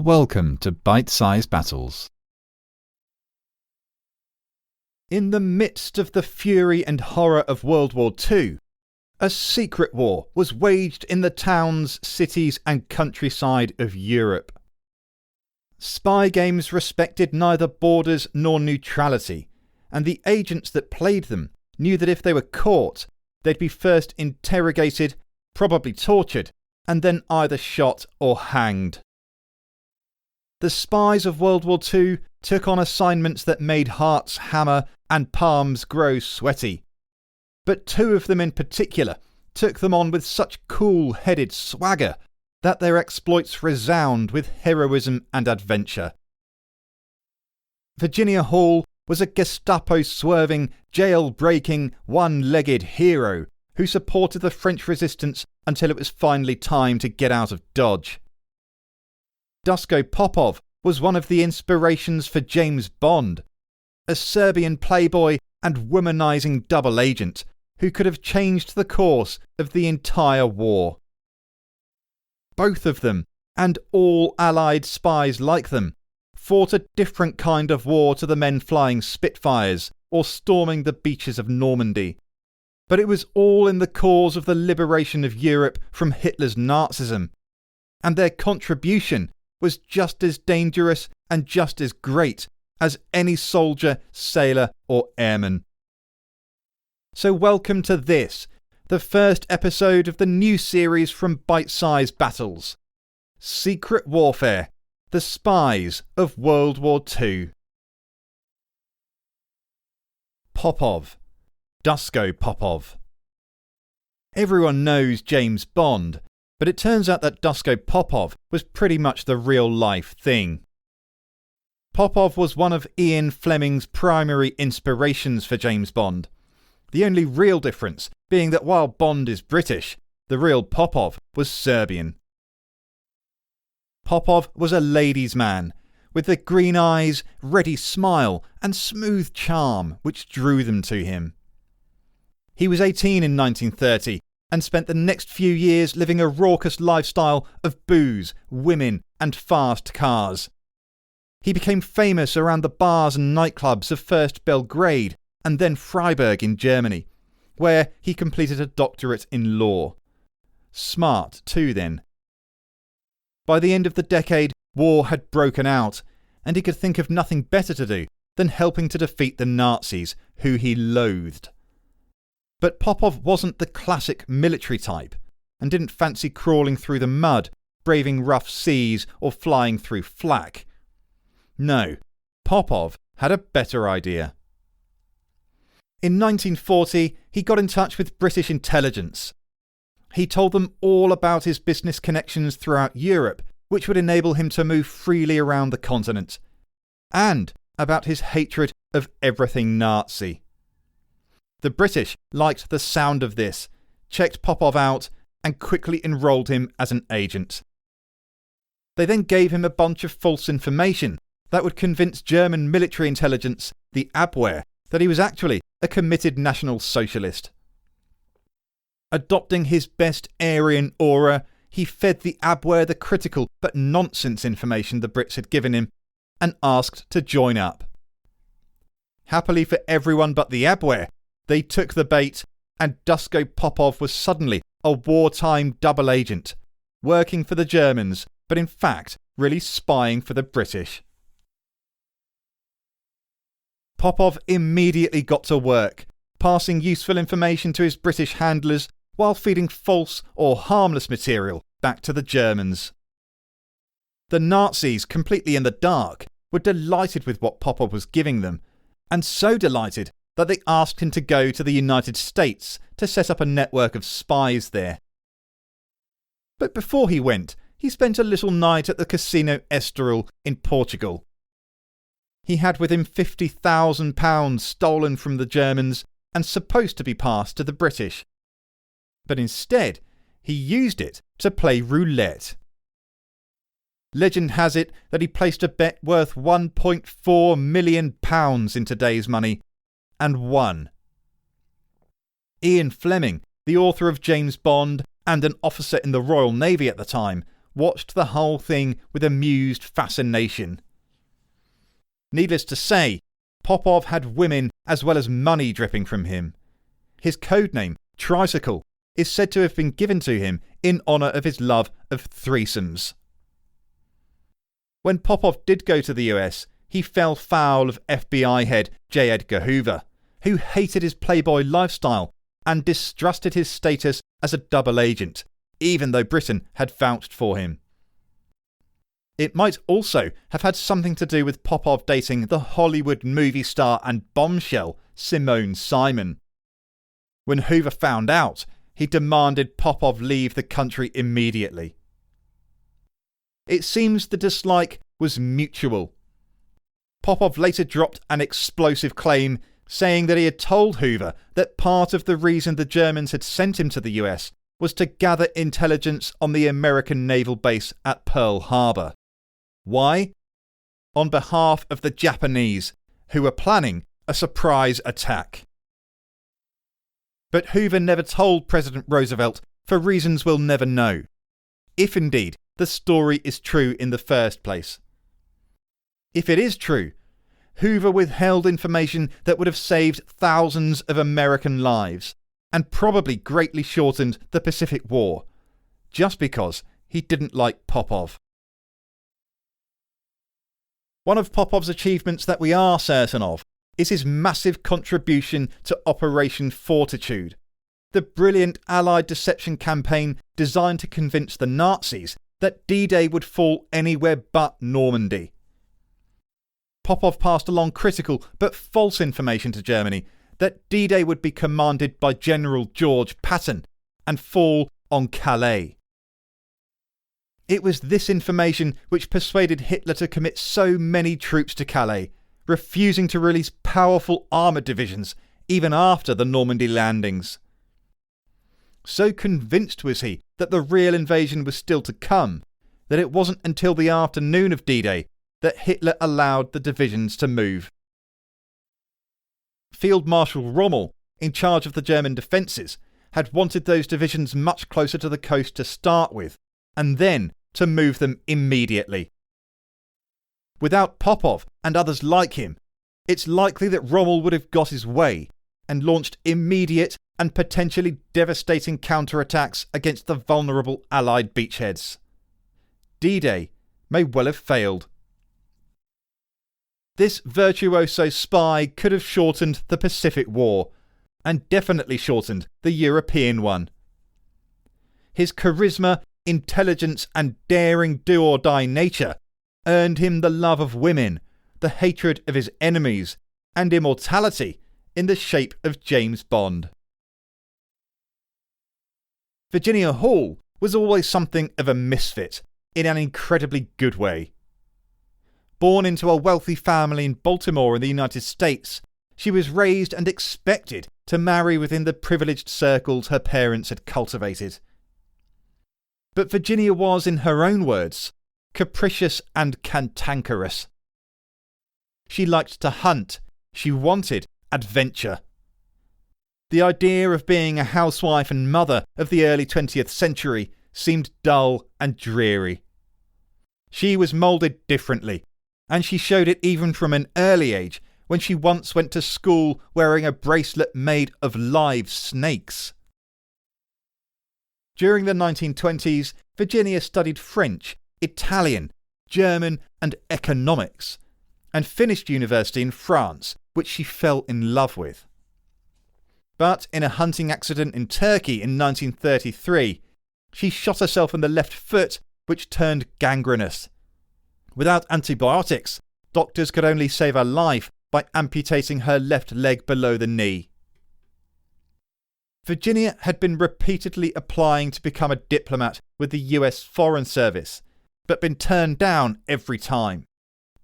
Welcome to Bite-Sized Battles. In the midst of the fury and horror of World War II, a secret war was waged in the towns, cities and countryside of Europe. Spy games respected neither borders nor neutrality, and the agents that played them knew that if they were caught, they'd be first interrogated, probably tortured, and then either shot or hanged. The spies of World War II took on assignments that made hearts hammer and palms grow sweaty. But two of them in particular took them on with such cool-headed swagger that their exploits resound with heroism and adventure. Virginia Hall was a Gestapo-swerving, jail-breaking, one-legged hero who supported the French resistance until it was finally time to get out of Dodge. Dusko Popov was one of the inspirations for James Bond, a Serbian playboy and womanising double agent who could have changed the course of the entire war. Both of them, and all Allied spies like them, fought a different kind of war to the men flying Spitfires or storming the beaches of Normandy. But it was all in the cause of the liberation of Europe from Hitler's Nazism, and their contribution was just as dangerous and just as great as any soldier, sailor or airman. So welcome to this, the first episode of the new series from Bite-Sized Battles. Secret Warfare, the Spies of World War II. Popov. Dusko Popov. Everyone knows James Bond, but it turns out that Dusko Popov was pretty much the real-life thing. Popov was one of Ian Fleming's primary inspirations for James Bond, the only real difference being that while Bond is British, the real Popov was Serbian. Popov was a ladies' man, with the green eyes, ready smile and smooth charm which drew them to him. He was 18 in 1930 and spent the next few years living a raucous lifestyle of booze, women and fast cars. He became famous around the bars and nightclubs of first Belgrade and then Freiburg in Germany, where he completed a doctorate in law. Smart too then. By the end of the decade, war had broken out, and he could think of nothing better to do than helping to defeat the Nazis, who he loathed. But Popov wasn't the classic military type, and didn't fancy crawling through the mud, braving rough seas or flying through flak. No, Popov had a better idea. In 1940, he got in touch with British intelligence. He told them all about his business connections throughout Europe, which would enable him to move freely around the continent, and about his hatred of everything Nazi. The British liked the sound of this, checked Popov out, and quickly enrolled him as an agent. They then gave him a bunch of false information that would convince German military intelligence, the Abwehr, that he was actually a committed National Socialist. Adopting his best Aryan aura, he fed the Abwehr the critical but nonsense information the Brits had given him and asked to join up. Happily for everyone but the Abwehr, they took the bait, and Dusko Popov was suddenly a wartime double agent, working for the Germans, but in fact really spying for the British. Popov immediately got to work, passing useful information to his British handlers while feeding false or harmless material back to the Germans. The Nazis, completely in the dark, were delighted with what Popov was giving them, and so delighted that they asked him to go to the United States to set up a network of spies there. But before he went, he spent a little night at the Casino Estoril in Portugal. He had with him £50,000 stolen from the Germans and supposed to be passed to the British. But instead, he used it to play roulette. Legend has it that he placed a bet worth £1.4 million in today's money, and won. Ian Fleming, the author of James Bond and an officer in the Royal Navy at the time, watched the whole thing with amused fascination. Needless to say, Popov had women as well as money dripping from him. His codename, Tricycle, is said to have been given to him in honour of his love of threesomes. When Popov did go to the US, he fell foul of FBI head J. Edgar Hoover, who hated his playboy lifestyle and distrusted his status as a double agent, even though Britain had vouched for him. It might also have had something to do with Popov dating the Hollywood movie star and bombshell Simone Simon. When Hoover found out, he demanded Popov leave the country immediately. It seems the dislike was mutual. Popov later dropped an explosive claim saying that he had told Hoover that part of the reason the Germans had sent him to the US was to gather intelligence on the American naval base at Pearl Harbor. Why? On behalf of the Japanese, who were planning a surprise attack. But Hoover never told President Roosevelt for reasons we'll never know, if indeed the story is true in the first place. If it is true, Hoover withheld information that would have saved thousands of American lives and probably greatly shortened the Pacific War, just because he didn't like Popov. One of Popov's achievements that we are certain of is his massive contribution to Operation Fortitude, the brilliant Allied deception campaign designed to convince the Nazis that D-Day would fall anywhere but Normandy. Popov passed along critical but false information to Germany that D-Day would be commanded by General George Patton and fall on Calais. It was this information which persuaded Hitler to commit so many troops to Calais, refusing to release powerful armoured divisions even after the Normandy landings. So convinced was he that the real invasion was still to come, that it wasn't until the afternoon of D-Day that Hitler allowed the divisions to move. Field Marshal Rommel, in charge of the German defences, had wanted those divisions much closer to the coast to start with, and then to move them immediately. Without Popov and others like him, it's likely that Rommel would have got his way and launched immediate and potentially devastating counterattacks against the vulnerable Allied beachheads. D-Day may well have failed. This virtuoso spy could have shortened the Pacific War, and definitely shortened the European one. His charisma, intelligence and daring do-or-die nature earned him the love of women, the hatred of his enemies, and immortality in the shape of James Bond. Virginia Hall was always something of a misfit, in an incredibly good way. Born into a wealthy family in Baltimore in the United States, she was raised and expected to marry within the privileged circles her parents had cultivated. But Virginia was, in her own words, capricious and cantankerous. She liked to hunt. She wanted adventure. The idea of being a housewife and mother of the early 20th century seemed dull and dreary. She was moulded differently, and she showed it even from an early age when she once went to school wearing a bracelet made of live snakes. During the 1920s, Virginia studied French, Italian, German and economics, and finished university in France, which she fell in love with. But in a hunting accident in Turkey in 1933, she shot herself in the left foot, which turned gangrenous. Without antibiotics, doctors could only save her life by amputating her left leg below the knee. Virginia had been repeatedly applying to become a diplomat with the US Foreign Service, but been turned down every time,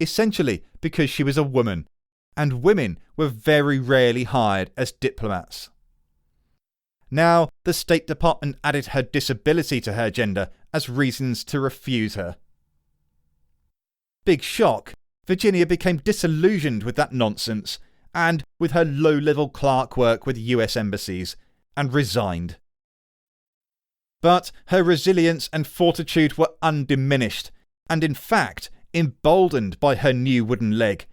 essentially because she was a woman, and women were very rarely hired as diplomats. Now, the State Department added her disability to her gender as reasons to refuse her. Big shock, Virginia became disillusioned with that nonsense and with her low-level clerk work with US embassies, and resigned. But her resilience and fortitude were undiminished, and in fact emboldened by her new wooden leg,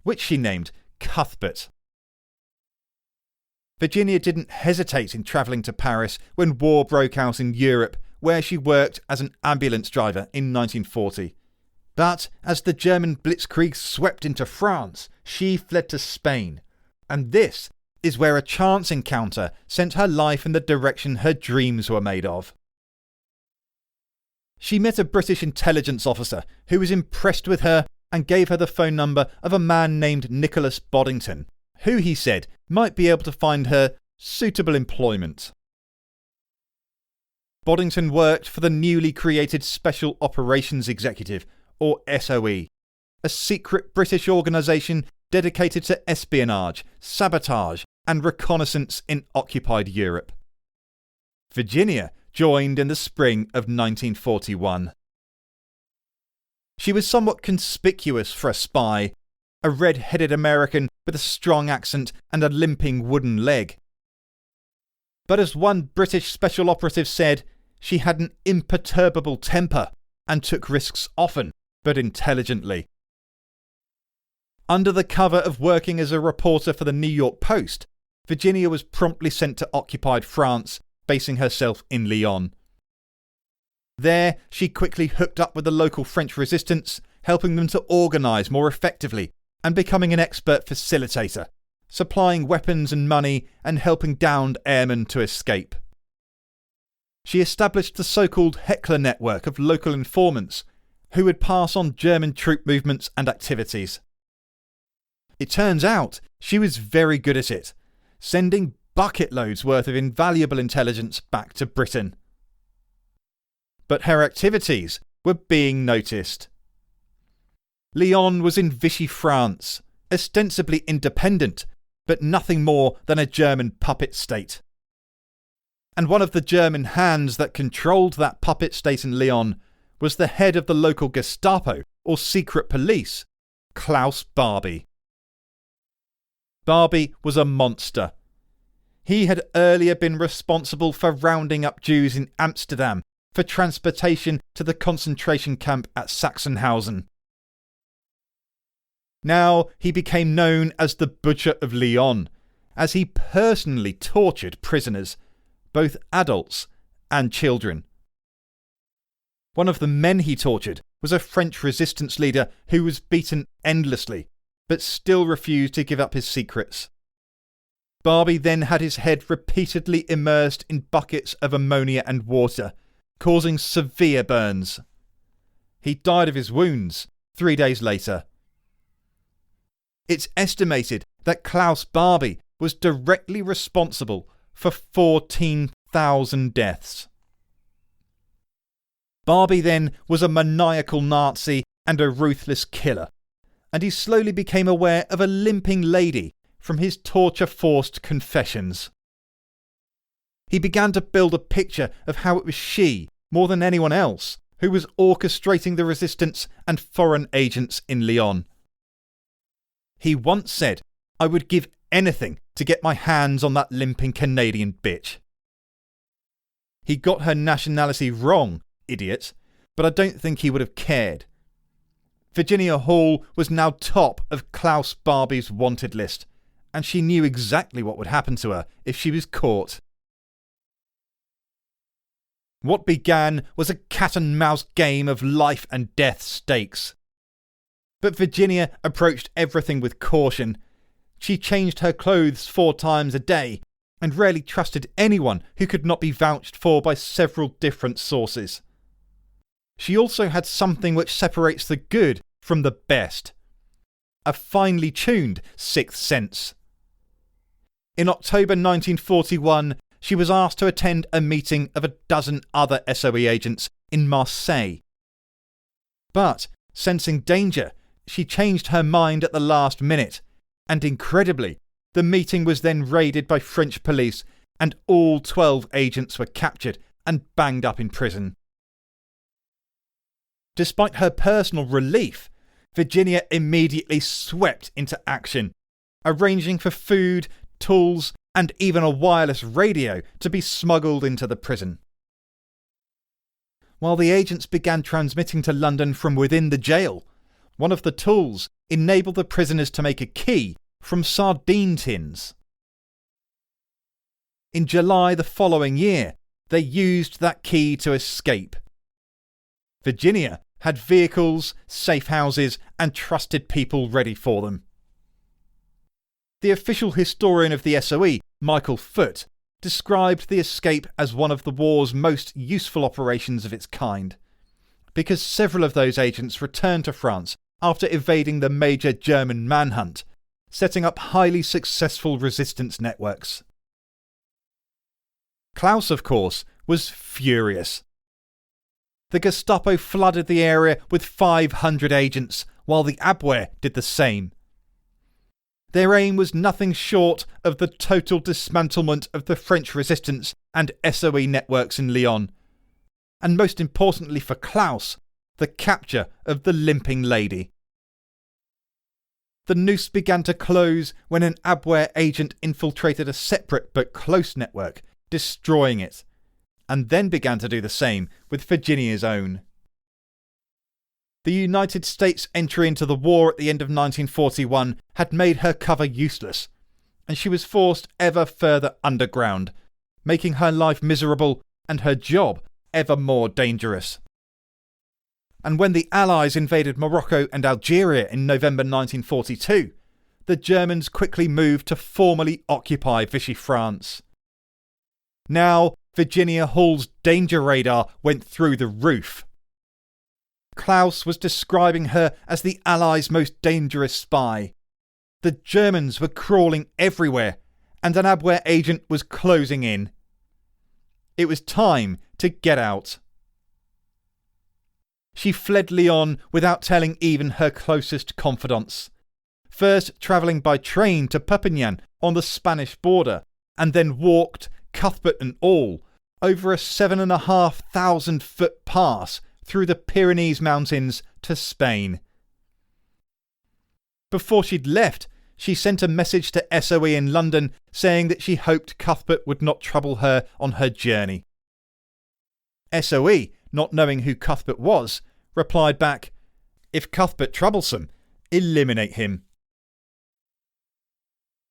which she named Cuthbert. Virginia didn't hesitate in travelling to Paris when war broke out in Europe, where she worked as an ambulance driver in 1940. But as the German blitzkrieg swept into France, she fled to Spain, and this is where a chance encounter sent her life in the direction her dreams were made of. She met a British intelligence officer who was impressed with her and gave her the phone number of a man named Nicholas Boddington, who he said might be able to find her suitable employment. Boddington worked for the newly created Special Operations Executive, or SOE, a secret British organisation dedicated to espionage, sabotage and reconnaissance in occupied Europe. Virginia joined in the spring of 1941. She was somewhat conspicuous for a spy, a red-headed American with a strong accent and a limping wooden leg. But as one British special operative said, she had an imperturbable temper and took risks often, but intelligently. Under the cover of working as a reporter for the New York Post, Virginia was promptly sent to occupied France, basing herself in Lyon. There, she quickly hooked up with the local French resistance, helping them to organise more effectively and becoming an expert facilitator, supplying weapons and money and helping downed airmen to escape. She established the so-called Heckler network of local informants who would pass on German troop movements and activities. It turns out she was very good at it, sending bucket loads worth of invaluable intelligence back to Britain. But her activities were being noticed. Lyon was in Vichy France, ostensibly independent, but nothing more than a German puppet state. And one of the German hands that controlled that puppet state in Lyon was the head of the local Gestapo, or secret police, Klaus Barbie. Barbie was a monster. He had earlier been responsible for rounding up Jews in Amsterdam for transportation to the concentration camp at Sachsenhausen. Now he became known as the Butcher of Lyon, as he personally tortured prisoners, both adults and children. One of the men he tortured was a French resistance leader who was beaten endlessly, but still refused to give up his secrets. Barbie then had his head repeatedly immersed in buckets of ammonia and water, causing severe burns. He died of his wounds 3 days later. It's estimated that Klaus Barbie was directly responsible for 14,000 deaths. Barbie then was a maniacal Nazi and a ruthless killer, and he slowly became aware of a limping lady from his torture-forced confessions. He began to build a picture of how it was she, more than anyone else, who was orchestrating the resistance and foreign agents in Lyon. He once said, "I would give anything to get my hands on that limping Canadian bitch." He got her nationality wrong, idiot, but I don't think he would have cared. Virginia Hall was now top of Klaus Barbie's wanted list, and she knew exactly what would happen to her if she was caught. What began was a cat-and-mouse game of life and death stakes. But Virginia approached everything with caution. She changed her clothes 4 times a day and rarely trusted anyone who could not be vouched for by several different sources. She also had something which separates the good from the best: a finely tuned sixth sense. In October 1941, she was asked to attend a meeting of a dozen other SOE agents in Marseille. But, sensing danger, she changed her mind at the last minute, and incredibly, the meeting was then raided by French police and all 12 agents were captured and banged up in prison. Despite her personal relief, Virginia immediately swept into action, arranging for food, tools, and even a wireless radio to be smuggled into the prison. while the agents began transmitting to London from within the jail. One of the tools enabled the prisoners to make a key from sardine tins. In July the following year, they used that key to escape. Virginia had vehicles, safe houses, and trusted people ready for them. The official historian of the SOE, Michael Foot, described the escape as one of the war's most useful operations of its kind, because several of those agents returned to France after evading the major German manhunt, setting up highly successful resistance networks. Klaus, of course, was furious. The Gestapo flooded the area with 500 agents, while the Abwehr did the same. Their aim was nothing short of the total dismantlement of the French resistance and SOE networks in Lyon, and most importantly for Klaus, the capture of the limping lady. The noose began to close when an Abwehr agent infiltrated a separate but close network, destroying it, and then began to do the same with Virginia's own. The United States' entry into the war at the end of 1941 had made her cover useless, and she was forced ever further underground, making her life miserable and her job ever more dangerous. And when the Allies invaded Morocco and Algeria in November 1942, the Germans quickly moved to formally occupy Vichy France. Now, Virginia Hall's danger radar went through the roof. Klaus was describing her as the Allies' most dangerous spy. The Germans were crawling everywhere, and an Abwehr agent was closing in. It was time to get out. She fled Lyon without telling even her closest confidants, first travelling by train to Perpignan on the Spanish border, and then walked, Cuthbert and all, over a 7,500-foot pass through the Pyrenees Mountains to Spain. Before she'd left, she sent a message to SOE in London saying that she hoped Cuthbert would not trouble her on her journey. SOE, not knowing who Cuthbert was, replied back, "If Cuthbert troublesome, eliminate him."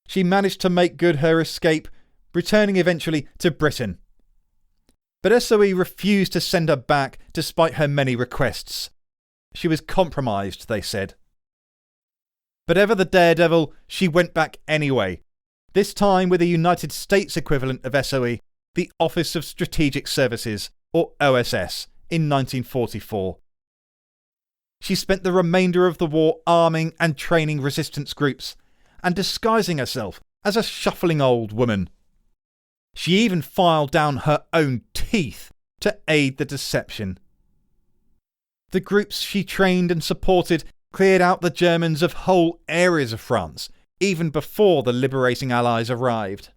She managed to make good her escape, returning eventually to Britain. But SOE refused to send her back despite her many requests. She was compromised, they said. But ever the daredevil, she went back anyway, this time with the United States equivalent of SOE, the Office of Strategic Services, or OSS, in 1944. She spent the remainder of the war arming and training resistance groups, and disguising herself as a shuffling old woman. She even filed down her own teeth to aid the deception. The groups she trained and supported cleared out the Germans of whole areas of France, even before the liberating Allies arrived.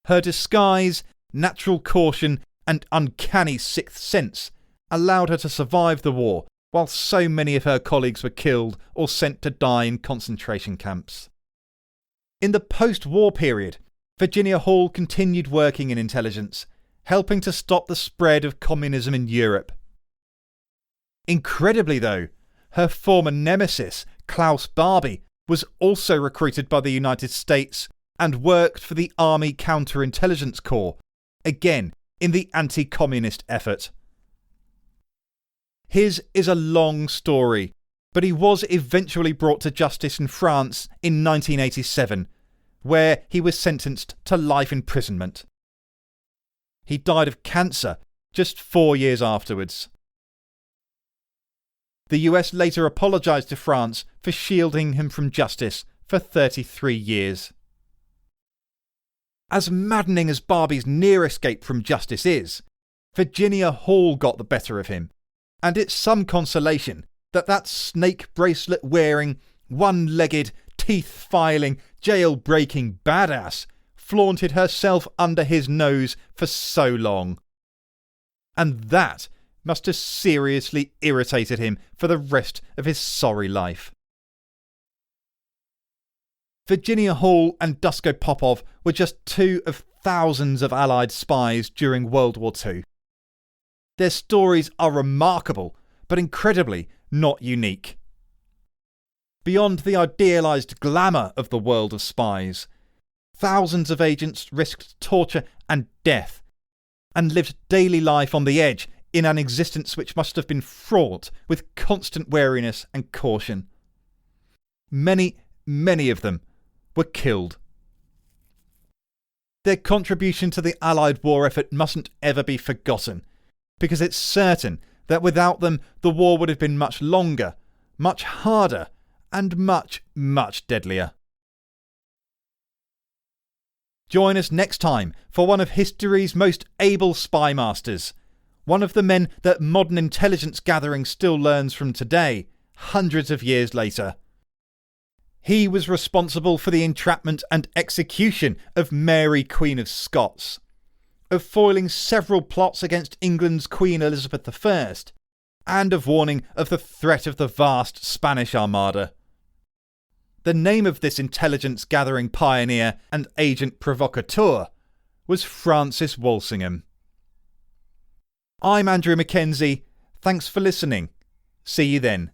Her disguise, natural caution, and uncanny sixth sense allowed her to survive the war, while so many of her colleagues were killed or sent to die in concentration camps. In the post-war period, Virginia Hall continued working in intelligence, helping to stop the spread of communism in Europe. Incredibly though, her former nemesis, Klaus Barbie, was also recruited by the United States and worked for the Army Counterintelligence Corps, again in the anti-communist effort. His is a long story, but he was eventually brought to justice in France in 1987, where he was sentenced to life imprisonment. He died of cancer just 4 years afterwards. The US later apologised to France for shielding him from justice for 33 years. As maddening as Barbie's near escape from justice is, Virginia Hall got the better of him, and it's some consolation that snake bracelet wearing, one-legged, teeth-filing, jail-breaking badass flaunted herself under his nose for so long. And that must have seriously irritated him for the rest of his sorry life. Virginia Hall and Dusko Popov were just two of thousands of Allied spies during World War II. Their stories are remarkable, but incredibly not unique. Beyond the idealised glamour of the world of spies, thousands of agents risked torture and death, and lived daily life on the edge in an existence which must have been fraught with constant wariness and caution. Many, many of them were killed. Their contribution to the Allied war effort mustn't ever be forgotten, because it's certain that without them the war would have been much longer, much harder, and much, much deadlier. Join us next time for one of history's most able spy masters, one of the men that modern intelligence gathering still learns from today, hundreds of years later. He was responsible for the entrapment and execution of Mary, Queen of Scots, of foiling several plots against England's Queen Elizabeth I, and of warning of the threat of the vast Spanish Armada. The name of this intelligence-gathering pioneer and agent provocateur was Francis Walsingham. I'm Andrew Mackenzie. Thanks for listening. See you then.